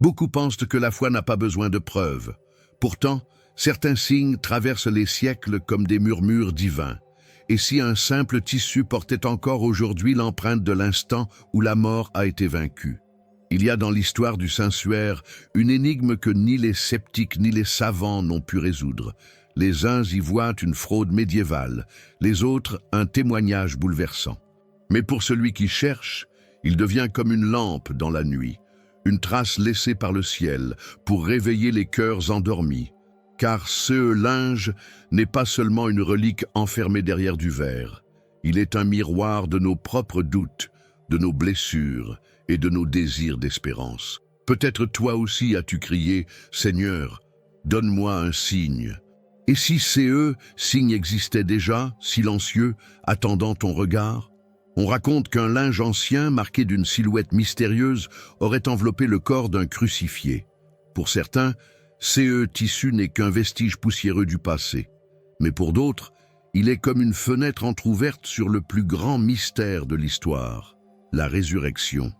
Beaucoup pensent que la foi n'a pas besoin de preuves. Pourtant, certains signes traversent les siècles comme des murmures divins. Et si un simple tissu portait encore aujourd'hui l'empreinte de l'instant où la mort a été vaincue? Il y a dans l'histoire du Saint-Suaire une énigme que ni les sceptiques ni les savants n'ont pu résoudre. Les uns y voient une fraude médiévale, les autres un témoignage bouleversant. Mais pour celui qui cherche, il devient comme une lampe dans la nuit, une trace laissée par le ciel pour réveiller les cœurs endormis. Car ce linge n'est pas seulement une relique enfermée derrière du verre. Il est un miroir de nos propres doutes, de nos blessures et de nos désirs d'espérance. Peut-être toi aussi as-tu crié « Seigneur, donne-moi un signe ». Et si ces signes existaient déjà, silencieux, attendant ton regard? On raconte qu'un linge ancien, marqué d'une silhouette mystérieuse, aurait enveloppé le corps d'un crucifié. Pour certains, tissu n'est qu'un vestige poussiéreux du passé. Mais pour d'autres, il est comme une fenêtre entr'ouverte sur le plus grand mystère de l'histoire, la résurrection.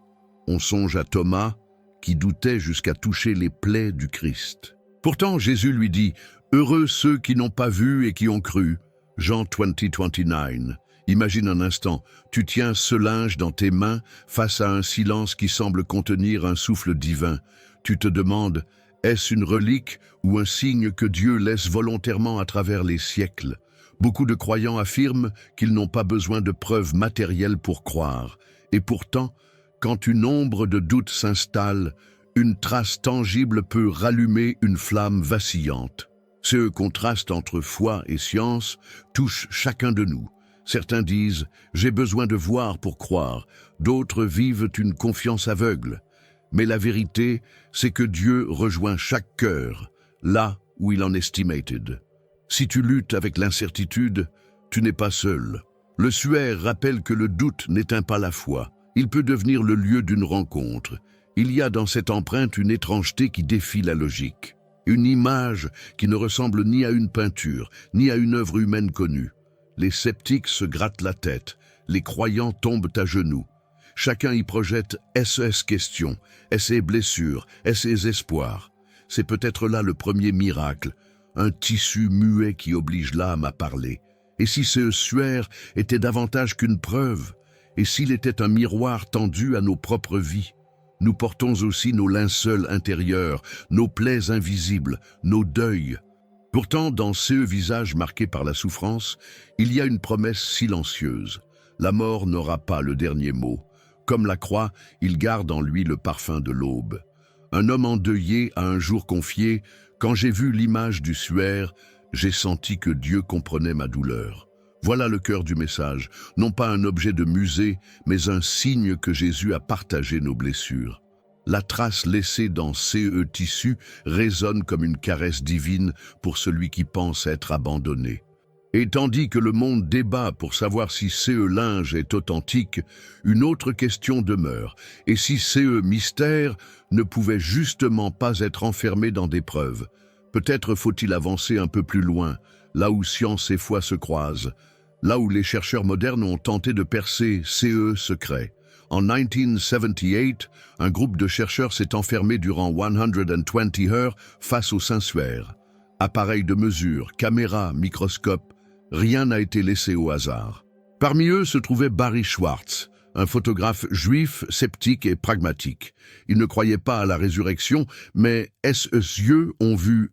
On songe à Thomas, qui doutait jusqu'à toucher les plaies du Christ. Pourtant, Jésus lui dit « Heureux ceux qui n'ont pas vu et qui ont cru » Jean 20:29. Imagine un instant, tu tiens ce linge dans tes mains face à un silence qui semble contenir un souffle divin. Tu te demandes « Est-ce une relique ou un signe que Dieu laisse volontairement à travers les siècles ?» Beaucoup de croyants affirment qu'ils n'ont pas besoin de preuves matérielles pour croire. Et pourtant, quand une ombre de doute s'installe, une trace tangible peut rallumer une flamme vacillante. Ce contraste entre foi et science touche chacun de nous. Certains disent « j'ai besoin de voir pour croire », d'autres vivent une confiance aveugle. Mais la vérité, c'est que Dieu rejoint chaque cœur, là où il en estimated. Si tu luttes avec l'incertitude, tu n'es pas seul. Le Suaire rappelle que le doute n'éteint pas la foi. Il peut devenir le lieu d'une rencontre. Il y a dans cette empreinte une étrangeté qui défie la logique. Une image qui ne ressemble ni à une peinture, ni à une œuvre humaine connue. Les sceptiques se grattent la tête, les croyants tombent à genoux. Chacun y projette ses questions, ses blessures, ses espoirs. C'est peut-être là le premier miracle, un tissu muet qui oblige l'âme à parler. Et si ce Suaire était davantage qu'une preuve, et s'il était un miroir tendu à nos propres vies? Nous portons aussi nos linceuls intérieurs, nos plaies invisibles, nos deuils. Pourtant, dans ce visage marqué par la souffrance, il y a une promesse silencieuse. La mort n'aura pas le dernier mot. Comme la croix, il garde en lui le parfum de l'aube. Un homme endeuillé a un jour confié « Quand j'ai vu l'image du Suaire, j'ai senti que Dieu comprenait ma douleur. » Voilà le cœur du message, non pas un objet de musée, mais un signe que Jésus a partagé nos blessures. La trace laissée dans tissu résonne comme une caresse divine pour celui qui pense être abandonné. Et tandis que le monde débat pour savoir si linge est authentique, une autre question demeure. Et si mystère ne pouvait justement pas être enfermé dans des preuves? Peut-être faut-il avancer un peu plus loin, là où science et foi se croisent, là où les chercheurs modernes ont tenté de percer secrets. En 1978, un groupe de chercheurs s'est enfermé durant 120 heures face au Saint-Suaire. Appareils de mesure, caméras, microscopes, rien n'a été laissé au hasard. Parmi eux se trouvait Barry Schwartz, un photographe juif, sceptique et pragmatique. Il ne croyait pas à la résurrection, mais ses yeux ont vu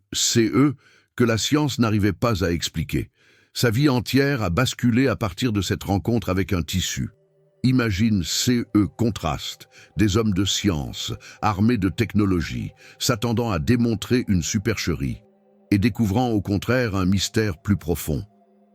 que la science n'arrivait pas à expliquer. Sa vie entière a basculé à partir de cette rencontre avec un tissu. Imagine contraste, des hommes de science, armés de technologie, s'attendant à démontrer une supercherie, et découvrant au contraire un mystère plus profond.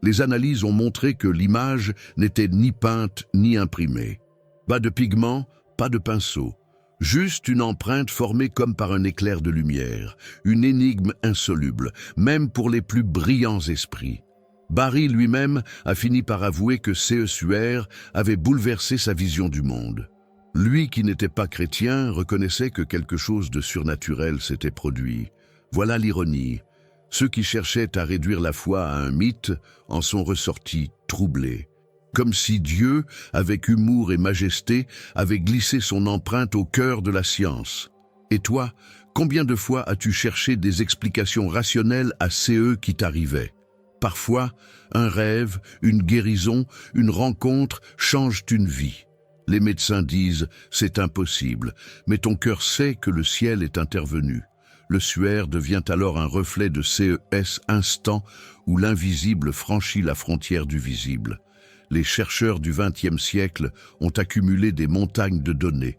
Les analyses ont montré que l'image n'était ni peinte ni imprimée. Pas de pigments, pas de pinceau. Juste une empreinte formée comme par un éclair de lumière, une énigme insoluble, même pour les plus brillants esprits. Barry lui-même a fini par avouer que Suaire avait bouleversé sa vision du monde. Lui qui n'était pas chrétien reconnaissait que quelque chose de surnaturel s'était produit. Voilà l'ironie. Ceux qui cherchaient à réduire la foi à un mythe en sont ressortis troublés. Comme si Dieu, avec humour et majesté, avait glissé son empreinte au cœur de la science. Et toi, combien de fois as-tu cherché des explications rationnelles à CE qui t'arrivaient? Parfois, un rêve, une guérison, une rencontre changent une vie. Les médecins disent « c'est impossible », mais ton cœur sait que le ciel est intervenu. Le suaire devient alors un reflet de CES instant où l'invisible franchit la frontière du visible. Les chercheurs du XXe siècle ont accumulé des montagnes de données.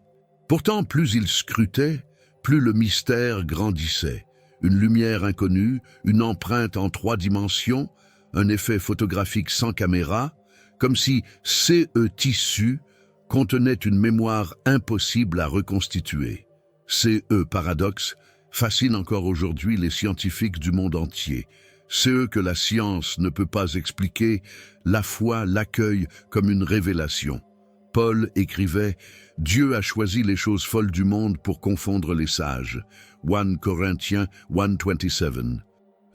Pourtant, plus ils scrutaient, plus le mystère grandissait. Une lumière inconnue, une empreinte en 3 dimensions, un effet photographique sans caméra, comme si CE tissu contenait une mémoire impossible à reconstituer. CE paradoxe fascine encore aujourd'hui les scientifiques du monde entier. CE que la science ne peut pas expliquer, la foi l'accueille comme une révélation. Paul écrivait « Dieu a choisi les choses folles du monde pour confondre les sages » 1 Corinthiens 1:27.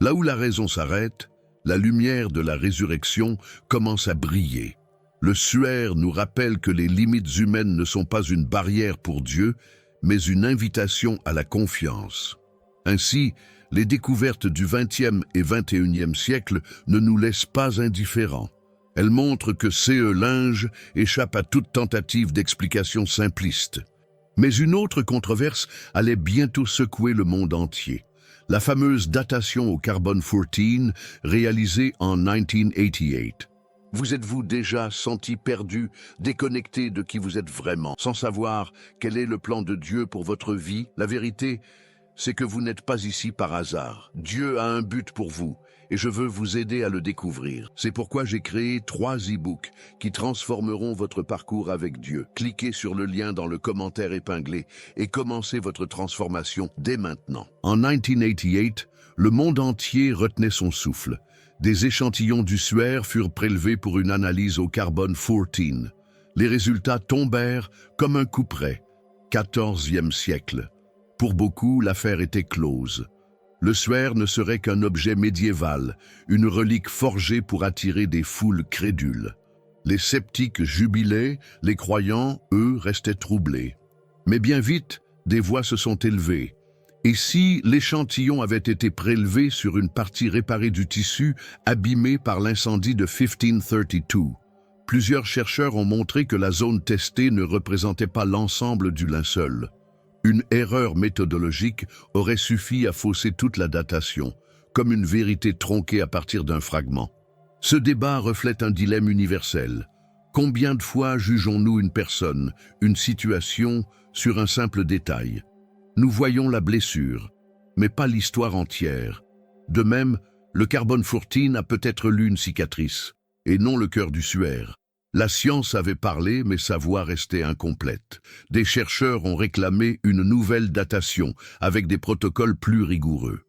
Là où la raison s'arrête, la lumière de la résurrection commence à briller. Le suaire nous rappelle que les limites humaines ne sont pas une barrière pour Dieu, mais une invitation à la confiance. Ainsi, les découvertes du XXe et XXIe siècle ne nous laissent pas indifférents. Elles montrent que CE linge échappe à toute tentative d'explication simpliste. Mais une autre controverse allait bientôt secouer le monde entier. La fameuse datation au carbone 14 réalisée en 1988. Vous êtes-vous déjà senti perdu, déconnecté de qui vous êtes vraiment, sans savoir quel est le plan de Dieu pour votre vie? La vérité, c'est que vous n'êtes pas ici par hasard. Dieu a un but pour vous, et je veux vous aider à le découvrir. C'est pourquoi j'ai créé 3 e-books qui transformeront votre parcours avec Dieu. Cliquez sur le lien dans le commentaire épinglé et commencez votre transformation dès maintenant. En 1988, le monde entier retenait son souffle. Des échantillons du suaire furent prélevés pour une analyse au carbone 14. Les résultats tombèrent comme un couperet. 14e siècle. Pour beaucoup, l'affaire était close. Le suaire ne serait qu'un objet médiéval, une relique forgée pour attirer des foules crédules. Les sceptiques jubilaient, les croyants, eux, restaient troublés. Mais bien vite, des voix se sont élevées. Et si l'échantillon avait été prélevé sur une partie réparée du tissu abîmé par l'incendie de 1532? Plusieurs chercheurs ont montré que la zone testée ne représentait pas l'ensemble du linceul. Une erreur méthodologique aurait suffi à fausser toute la datation, comme une vérité tronquée à partir d'un fragment. Ce débat reflète un dilemme universel. Combien de fois jugeons-nous une personne, une situation, sur un simple détail? Nous voyons la blessure, mais pas l'histoire entière. De même, le carbone 14 a peut-être lu une cicatrice, et non le cœur du suaire. La science avait parlé, mais sa voix restait incomplète. Des chercheurs ont réclamé une nouvelle datation, avec des protocoles plus rigoureux.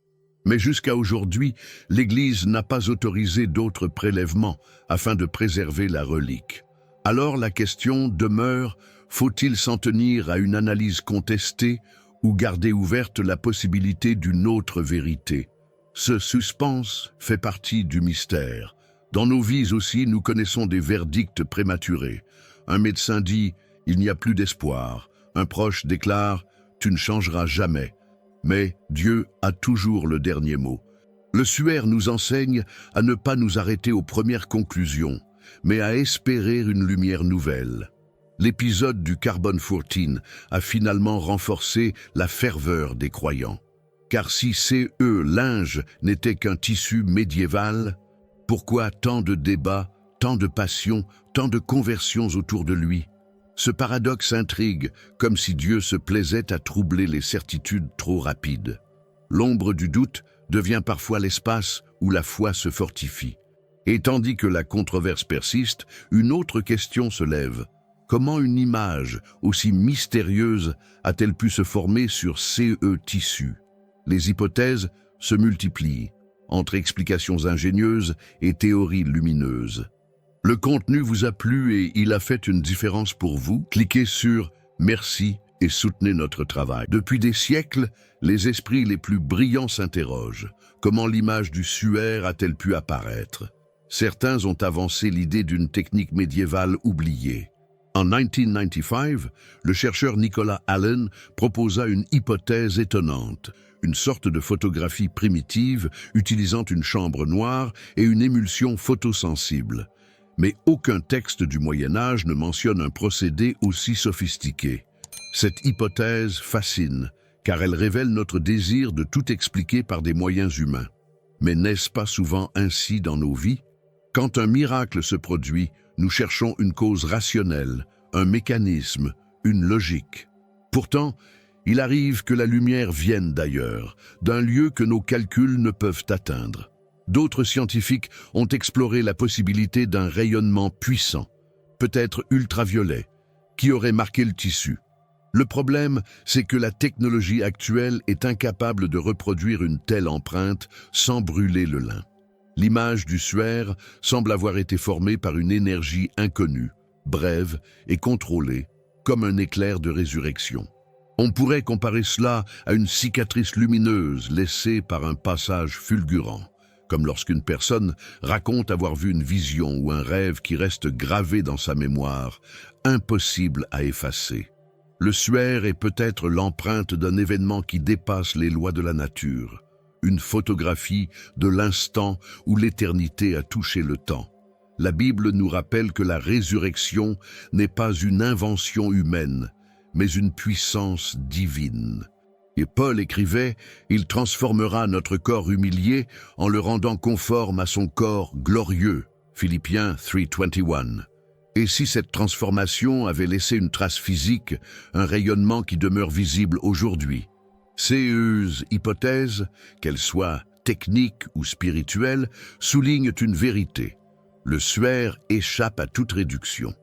Mais jusqu'à aujourd'hui, l'Église n'a pas autorisé d'autres prélèvements afin de préserver la relique. Alors la question demeure, faut-il s'en tenir à une analyse contestée ou garder ouverte la possibilité d'une autre vérité? Ce suspense fait partie du mystère. Dans nos vies aussi, nous connaissons des verdicts prématurés. Un médecin dit « il n'y a plus d'espoir ». Un proche déclare « tu ne changeras jamais ». Mais Dieu a toujours le dernier mot. Le suaire nous enseigne à ne pas nous arrêter aux premières conclusions, mais à espérer une lumière nouvelle. L'épisode du carbone 14 a finalement renforcé la ferveur des croyants. Car si CE linge n'était qu'un tissu médiéval, pourquoi tant de débats, tant de passions, tant de conversions autour de lui? Ce paradoxe intrigue, comme si Dieu se plaisait à troubler les certitudes trop rapides. L'ombre du doute devient parfois l'espace où la foi se fortifie. Et tandis que la controverse persiste, une autre question se lève. Comment une image aussi mystérieuse a-t-elle pu se former sur CE tissu? Les hypothèses se multiplient, entre explications ingénieuses et théories lumineuses. Le contenu vous a plu et il a fait une différence pour vous? Cliquez sur « Merci » et soutenez notre travail. Depuis des siècles, les esprits les plus brillants s'interrogent. Comment l'image du suaire a-t-elle pu apparaître? Certains ont avancé l'idée d'une technique médiévale oubliée. En 1995, le chercheur Nicolas Allen proposa une hypothèse étonnante, une sorte de photographie primitive utilisant une chambre noire et une émulsion photosensible. Mais aucun texte du Moyen-Âge ne mentionne un procédé aussi sophistiqué. Cette hypothèse fascine, car elle révèle notre désir de tout expliquer par des moyens humains. Mais n'est-ce pas souvent ainsi dans nos vies? Quand un miracle se produit, nous cherchons une cause rationnelle, un mécanisme, une logique. Pourtant, il arrive que la lumière vienne d'ailleurs, d'un lieu que nos calculs ne peuvent atteindre. D'autres scientifiques ont exploré la possibilité d'un rayonnement puissant, peut-être ultraviolet, qui aurait marqué le tissu. Le problème, c'est que la technologie actuelle est incapable de reproduire une telle empreinte sans brûler le lin. L'image du suaire semble avoir été formée par une énergie inconnue, brève et contrôlée, comme un éclair de résurrection. On pourrait comparer cela à une cicatrice lumineuse laissée par un passage fulgurant, comme lorsqu'une personne raconte avoir vu une vision ou un rêve qui reste gravé dans sa mémoire, impossible à effacer. Le suaire est peut-être l'empreinte d'un événement qui dépasse les lois de la nature, une photographie de l'instant où l'éternité a touché le temps. La Bible nous rappelle que la résurrection n'est pas une invention humaine, mais une puissance divine. Et Paul écrivait « Il transformera notre corps humilié en le rendant conforme à son corps glorieux » Philippiens 3:21. Et si cette transformation avait laissé une trace physique, un rayonnement qui demeure visible aujourd'hui? Ces hypothèses, qu'elles soient techniques ou spirituelles, soulignent une vérité. Le suaire échappe à toute réduction.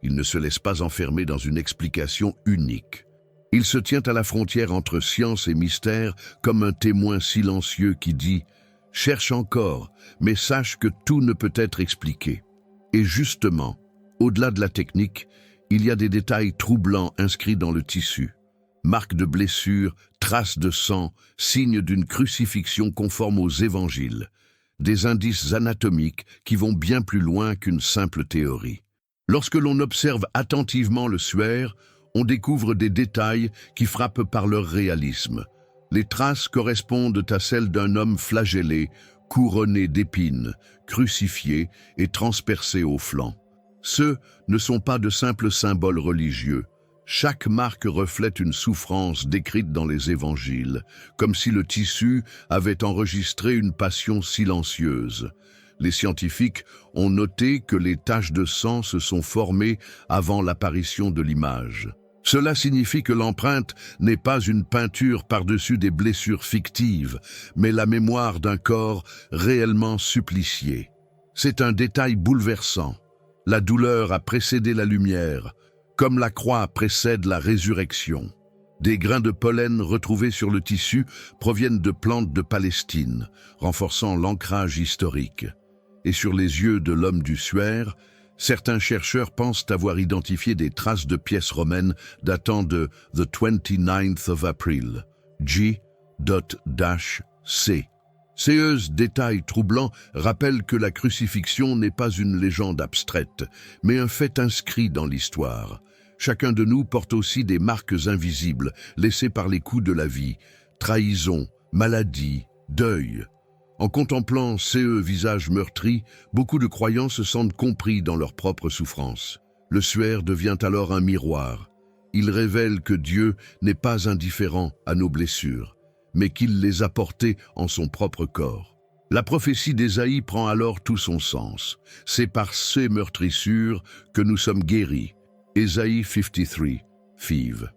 Il ne se laisse pas enfermer dans une explication unique. Il se tient à la frontière entre science et mystère comme un témoin silencieux qui dit « Cherche encore, mais sache que tout ne peut être expliqué. » Et justement, au-delà de la technique, il y a des détails troublants inscrits dans le tissu. Marques de blessures, traces de sang, signes d'une crucifixion conforme aux évangiles. Des indices anatomiques qui vont bien plus loin qu'une simple théorie. Lorsque l'on observe attentivement le suaire, on découvre des détails qui frappent par leur réalisme. Les traces correspondent à celles d'un homme flagellé, couronné d'épines, crucifié et transpercé au flanc. Ceux ne sont pas de simples symboles religieux. Chaque marque reflète une souffrance décrite dans les évangiles, comme si le tissu avait enregistré une passion silencieuse. Les scientifiques ont noté que les taches de sang se sont formées avant l'apparition de l'image. Cela signifie que l'empreinte n'est pas une peinture par-dessus des blessures fictives, mais la mémoire d'un corps réellement supplicié. C'est un détail bouleversant. La douleur a précédé la lumière, comme la croix précède la résurrection. Des grains de pollen retrouvés sur le tissu proviennent de plantes de Palestine, renforçant l'ancrage historique. Et sur les yeux de l'homme du suaire, certains chercheurs pensent avoir identifié des traces de pièces romaines datant de the 29th of April, G.C. Ces détails troublants rappellent que la crucifixion n'est pas une légende abstraite, mais un fait inscrit dans l'histoire. Chacun de nous porte aussi des marques invisibles, laissées par les coups de la vie, trahison, maladie, deuil. En contemplant ces visages meurtris, beaucoup de croyants se sentent compris dans leur propre souffrance. Le suaire devient alors un miroir. Il révèle que Dieu n'est pas indifférent à nos blessures, mais qu'il les a portées en son propre corps. La prophétie d'Ésaïe prend alors tout son sens. C'est par ces meurtrissures que nous sommes guéris. Ésaïe 53:5.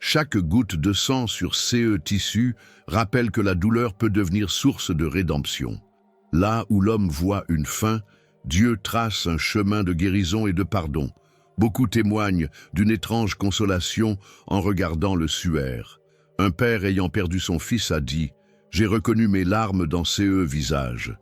Chaque goutte de sang sur ces tissus rappelle que la douleur peut devenir source de rédemption. Là où l'homme voit une fin, Dieu trace un chemin de guérison et de pardon. Beaucoup témoignent d'une étrange consolation en regardant le suaire. Un père ayant perdu son fils a dit « J'ai reconnu mes larmes dans ces visages ».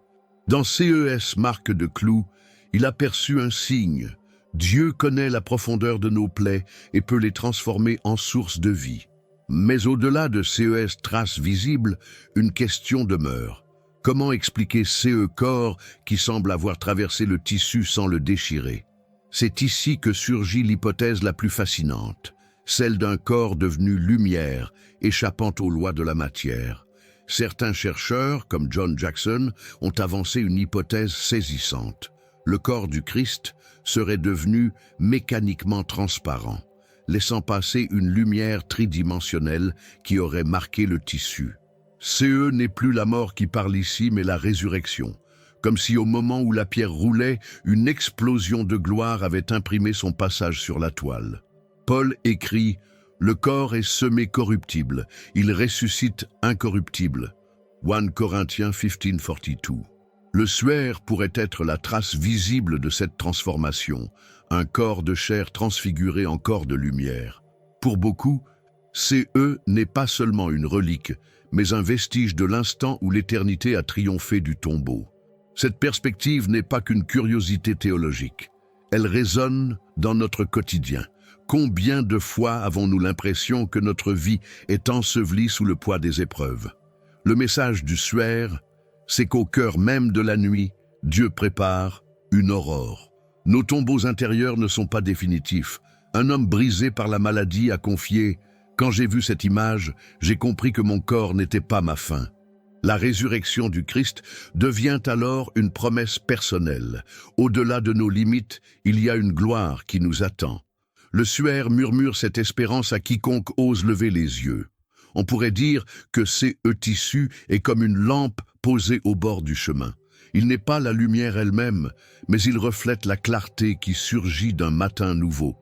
Dans ces marques de clous, il aperçut un signe. Dieu connaît la profondeur de nos plaies et peut les transformer en source de vie. Mais au-delà de ces traces visibles, une question demeure. Comment expliquer ces corps qui semblent avoir traversé le tissu sans le déchirer? C'est ici que surgit l'hypothèse la plus fascinante, celle d'un corps devenu lumière, échappant aux lois de la matière. Certains chercheurs, comme John Jackson, ont avancé une hypothèse saisissante. Le corps du Christ serait devenu mécaniquement transparent, laissant passer une lumière tridimensionnelle qui aurait marqué le tissu. CE n'est plus la mort qui parle ici, mais la résurrection. Comme si au moment où la pierre roulait, une explosion de gloire avait imprimé son passage sur la toile. Paul écrit « Le corps est semé corruptible, il ressuscite incorruptible ». 1 Corinthiens 15:42. Le suaire pourrait être la trace visible de cette transformation, un corps de chair transfiguré en corps de lumière. Pour beaucoup, CE n'est pas seulement une relique, mais un vestige de l'instant où l'éternité a triomphé du tombeau. Cette perspective n'est pas qu'une curiosité théologique. Elle résonne dans notre quotidien. Combien de fois avons-nous l'impression que notre vie est ensevelie sous le poids des épreuves? Le message du suaire, c'est qu'au cœur même de la nuit, Dieu prépare une aurore. Nos tombeaux intérieurs ne sont pas définitifs. Un homme brisé par la maladie a confié « Quand j'ai vu cette image, j'ai compris que mon corps n'était pas ma fin ». La résurrection du Christ devient alors une promesse personnelle. Au-delà de nos limites, il y a une gloire qui nous attend. Le suaire murmure cette espérance à quiconque ose lever les yeux. On pourrait dire que CE tissu est comme une lampe posée au bord du chemin. Il n'est pas la lumière elle-même, mais il reflète la clarté qui surgit d'un matin nouveau.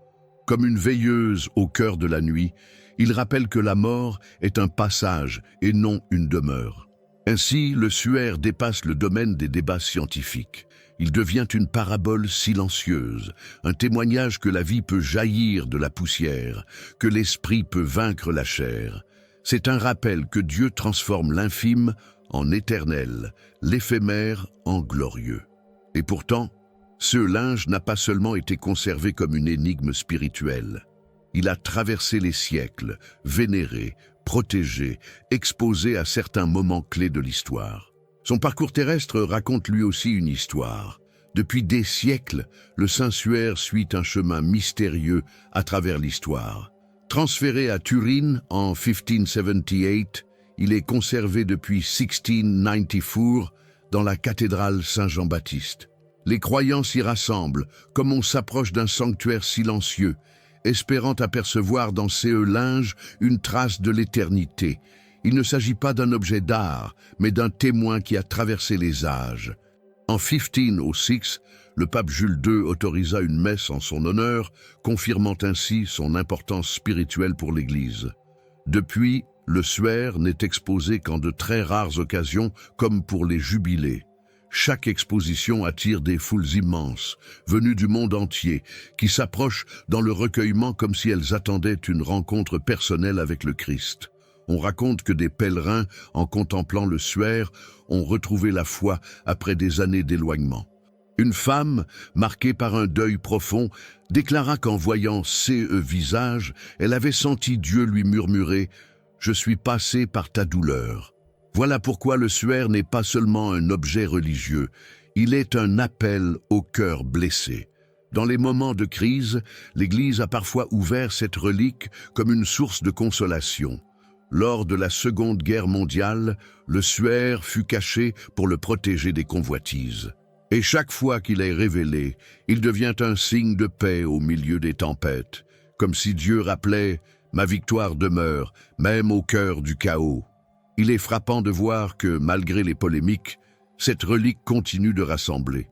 Comme une veilleuse au cœur de la nuit, il rappelle que la mort est un passage et non une demeure. Ainsi, le suaire dépasse le domaine des débats scientifiques. Il devient une parabole silencieuse, un témoignage que la vie peut jaillir de la poussière, que l'esprit peut vaincre la chair. C'est un rappel que Dieu transforme l'infime en éternel, l'éphémère en glorieux. Et pourtant, ce linge n'a pas seulement été conservé comme une énigme spirituelle. Il a traversé les siècles, vénéré, protégé, exposé à certains moments clés de l'histoire. Son parcours terrestre raconte lui aussi une histoire. Depuis des siècles, le Saint-Suaire suit un chemin mystérieux à travers l'histoire. Transféré à Turin en 1578, il est conservé depuis 1694 dans la cathédrale Saint-Jean-Baptiste. Les croyants s'y rassemblent, comme on s'approche d'un sanctuaire silencieux, espérant apercevoir dans ces linges une trace de l'éternité. Il ne s'agit pas d'un objet d'art, mais d'un témoin qui a traversé les âges. En 1506, le pape Jules II autorisa une messe en son honneur, confirmant ainsi son importance spirituelle pour l'Église. Depuis, le suaire n'est exposé qu'en de très rares occasions, comme pour les jubilés. Chaque exposition attire des foules immenses, venues du monde entier, qui s'approchent dans le recueillement comme si elles attendaient une rencontre personnelle avec le Christ. On raconte que des pèlerins, en contemplant le suaire, ont retrouvé la foi après des années d'éloignement. Une femme, marquée par un deuil profond, déclara qu'en voyant ces visages, elle avait senti Dieu lui murmurer « Je suis passé par ta douleur ». Voilà pourquoi le suaire n'est pas seulement un objet religieux, il est un appel au cœur blessé. Dans les moments de crise, l'Église a parfois ouvert cette relique comme une source de consolation. Lors de la Seconde Guerre mondiale, le suaire fut caché pour le protéger des convoitises. Et chaque fois qu'il est révélé, il devient un signe de paix au milieu des tempêtes, comme si Dieu rappelait « Ma victoire demeure, même au cœur du chaos ». Il est frappant de voir que, malgré les polémiques, cette relique continue de rassembler.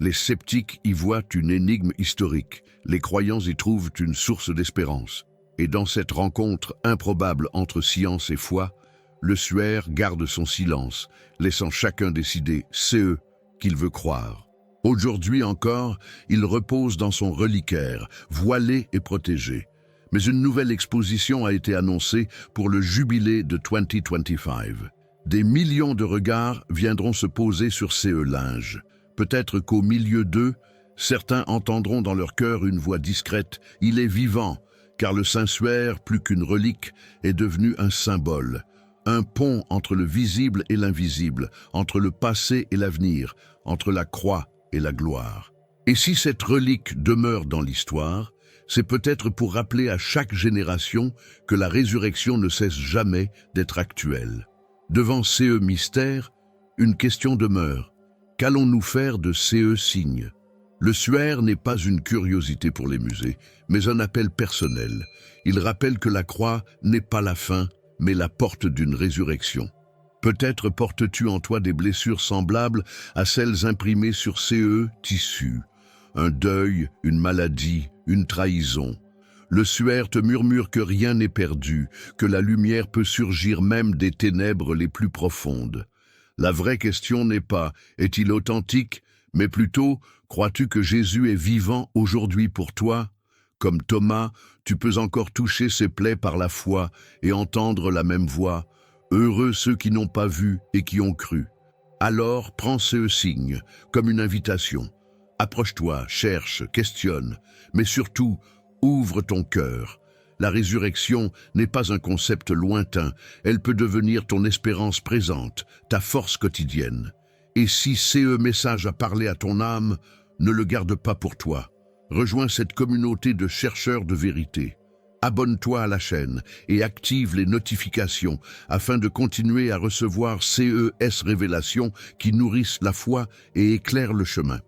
Les sceptiques y voient une énigme historique, les croyants y trouvent une source d'espérance. Et dans cette rencontre improbable entre science et foi, le suaire garde son silence, laissant chacun décider, c'est eux, qu'il veut croire. Aujourd'hui encore, il repose dans son reliquaire, voilé et protégé. Mais une nouvelle exposition a été annoncée pour le jubilé de 2025. Des millions de regards viendront se poser sur ces linges. Peut-être qu'au milieu d'eux, certains entendront dans leur cœur une voix discrète « Il est vivant », car le Saint-Suaire, plus qu'une relique, est devenu un symbole. Un pont entre le visible et l'invisible, entre le passé et l'avenir, entre la croix et la gloire. Et si cette relique demeure dans l'histoire, c'est peut-être pour rappeler à chaque génération que la résurrection ne cesse jamais d'être actuelle. Devant ces mystères, une question demeure. Qu'allons-nous faire de ces signes? Le suaire n'est pas une curiosité pour les musées, mais un appel personnel. Il rappelle que la croix n'est pas la fin, mais la porte d'une résurrection. Peut-être portes-tu en toi des blessures semblables à celles imprimées sur ces tissus. Un deuil, une maladie, une trahison. Le suaire te murmure que rien n'est perdu, que la lumière peut surgir même des ténèbres les plus profondes. La vraie question n'est pas « est-il authentique ?» mais plutôt « crois-tu que Jésus est vivant aujourd'hui pour toi ?» Comme Thomas, tu peux encore toucher ses plaies par la foi et entendre la même voix. Heureux ceux qui n'ont pas vu et qui ont cru. Alors prends ce signe comme une invitation. Approche-toi, cherche, questionne, mais surtout, ouvre ton cœur. La résurrection n'est pas un concept lointain, elle peut devenir ton espérance présente, ta force quotidienne. Et si ce message a parlé à ton âme, ne le garde pas pour toi. Rejoins cette communauté de chercheurs de vérité. Abonne-toi à la chaîne et active les notifications afin de continuer à recevoir ces révélations qui nourrissent la foi et éclairent le chemin.